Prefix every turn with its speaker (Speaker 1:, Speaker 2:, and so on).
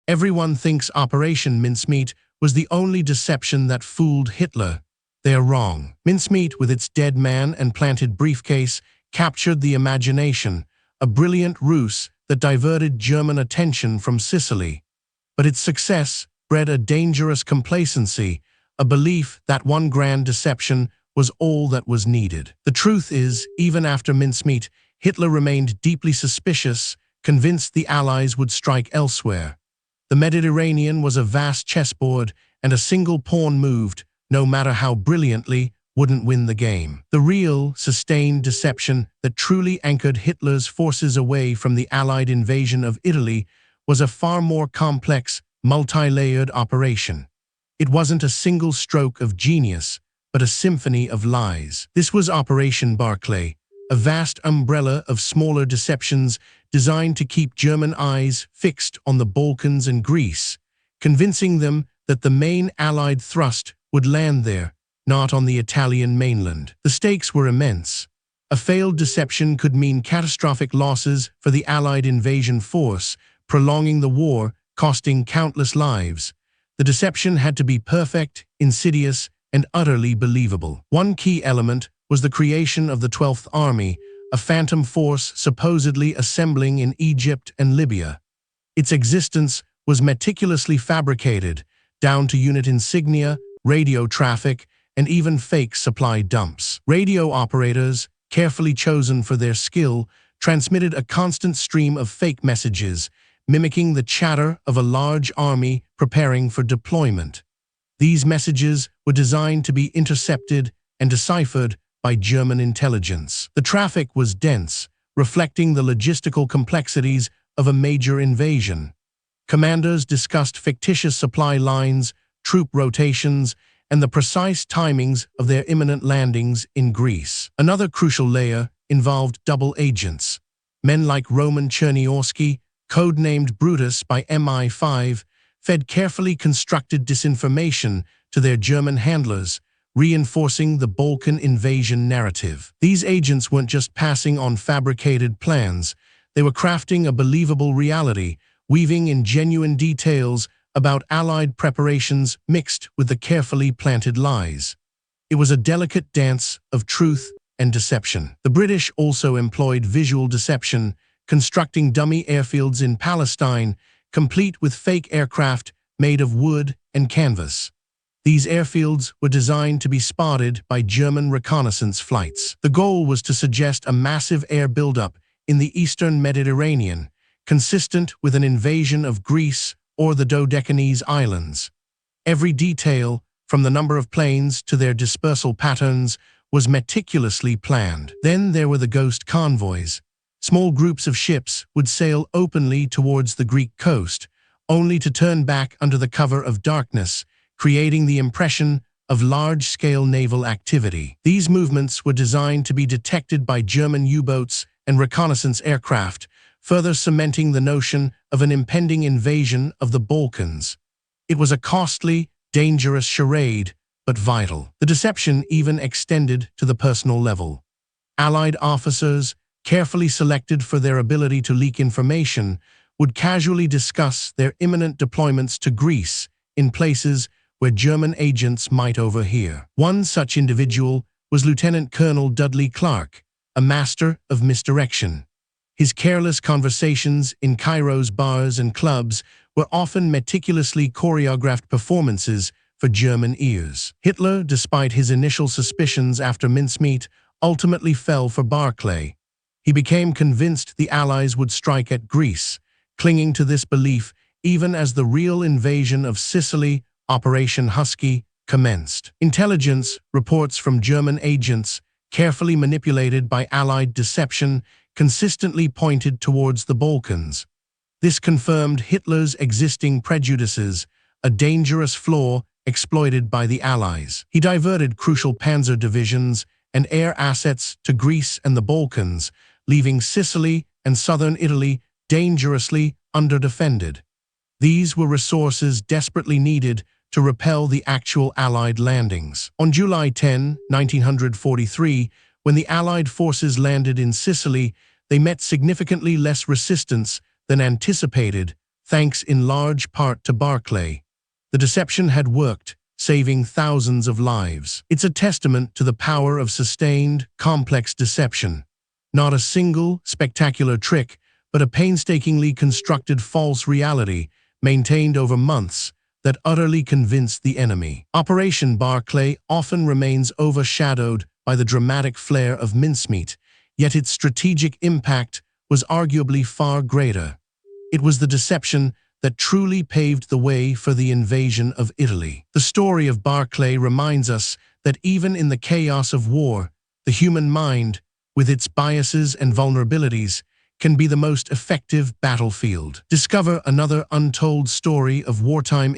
Speaker 1: Everyone thinks Operation Mincemeat was the only deception that fooled Hitler. They are wrong. Mincemeat, with its dead man and planted briefcase, captured the imagination, a brilliant ruse that diverted German attention from Sicily. But its success bred a dangerous complacency, a belief that one grand deception was all that was needed. The truth is, even after Mincemeat, Hitler remained deeply suspicious, convinced the Allies would strike elsewhere. The Mediterranean was a vast chessboard, and a single pawn moved, no matter how brilliantly, wouldn't win the game. The real, sustained deception that truly anchored Hitler's forces away from the Allied invasion of Italy was a far more complex, multi-layered operation. It wasn't a single stroke of genius, but a symphony of lies. This was Operation Barclay, a vast umbrella of smaller deceptions designed to keep German eyes fixed on the Balkans and Greece, convincing them that the main Allied thrust would land there, not on the Italian mainland. The stakes were immense. A failed deception could mean catastrophic losses for the Allied invasion force, prolonging the war, costing countless lives. The deception had to be perfect, insidious, and utterly believable. One key element was the creation of the 12th Army, a phantom force supposedly assembling in Egypt and Libya. Its existence was meticulously fabricated, down to unit insignia, radio traffic, and even fake supply dumps. Radio operators, carefully chosen for their skill, transmitted a constant stream of fake messages, mimicking the chatter of a large army preparing for deployment. These messages were designed to be intercepted and deciphered by German intelligence. The traffic was dense, reflecting the logistical complexities of a major invasion. Commanders discussed fictitious supply lines, troop rotations, and the precise timings of their imminent landings in Greece. Another crucial layer involved double agents. Men like Roman Cherniawski, codenamed Brutus by MI5, fed carefully constructed disinformation to their German handlers, reinforcing the Balkan invasion narrative. These agents weren't just passing on fabricated plans, they were crafting a believable reality, weaving in genuine details about Allied preparations mixed with the carefully planted lies. It was a delicate dance of truth and deception. The British also employed visual deception, constructing dummy airfields in Palestine, complete with fake aircraft made of wood and canvas. These airfields were designed to be spotted by German reconnaissance flights. The goal was to suggest a massive air buildup in the eastern Mediterranean, consistent with an invasion of Greece or the Dodecanese Islands. Every detail, from the number of planes to their dispersal patterns, was meticulously planned. Then there were the ghost convoys. Small groups of ships would sail openly towards the Greek coast, only to turn back under the cover of darkness, creating the impression of large-scale naval activity. These movements were designed to be detected by German U-boats and reconnaissance aircraft, further cementing the notion of an impending invasion of the Balkans. It was a costly, dangerous charade, but vital. The deception even extended to the personal level. Allied officers, carefully selected for their ability to leak information, would casually discuss their imminent deployments to Greece in places where German agents might overhear. One such individual was Lieutenant Colonel Dudley Clark, a master of misdirection. His careless conversations in Cairo's bars and clubs were often meticulously choreographed performances for German ears. Hitler, despite his initial suspicions after Mincemeat, ultimately fell for Barclay. He became convinced the Allies would strike at Greece, clinging to this belief even as the real invasion of Sicily, Operation Husky, commenced. Intelligence reports from German agents, carefully manipulated by Allied deception, consistently pointed towards the Balkans. This confirmed Hitler's existing prejudices, a dangerous flaw exploited by the Allies. He diverted crucial panzer divisions and air assets to Greece and the Balkans, leaving Sicily and southern Italy dangerously underdefended. These were resources desperately needed to repel the actual Allied landings. On July 10, 1943, when the Allied forces landed in Sicily, they met significantly less resistance than anticipated, thanks in large part to Barclay. The deception had worked, saving thousands of lives. It's a testament to the power of sustained, complex deception. Not a single, spectacular trick, but a painstakingly constructed false reality, maintained over months, that utterly convinced the enemy. Operation Barclay often remains overshadowed by the dramatic flair of Mincemeat, yet its strategic impact was arguably far greater. It was the deception that truly paved the way for the invasion of Italy. The story of Barclay reminds us that even in the chaos of war, the human mind, with its biases and vulnerabilities, can be the most effective battlefield. Discover another untold story of wartime